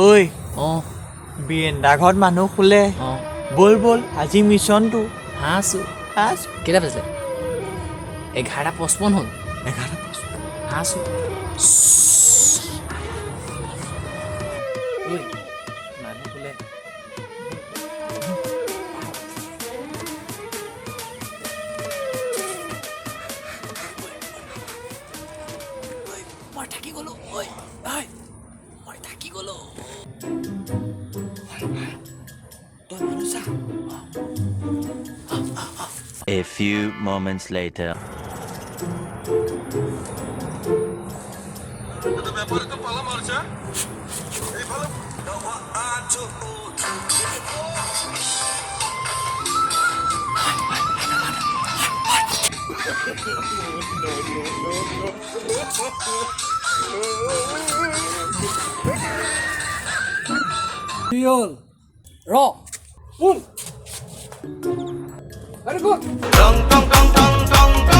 ঐ অঁ বিৰেন্দা ঘৰত মানুহ শুলে অঁ বল আজি মিছনটো আছোঁ কেইটা বাজিলে 11:55 হ'ল 11:55 আছোঁ ঐ মানুহ শুলে মই থাকি গ'লো ঐ মই থাকি গ'লো তই মানুহ চা A few moments later. কি হ'ল ৰ কোন আৰে কোন Tong tong tong tong tong.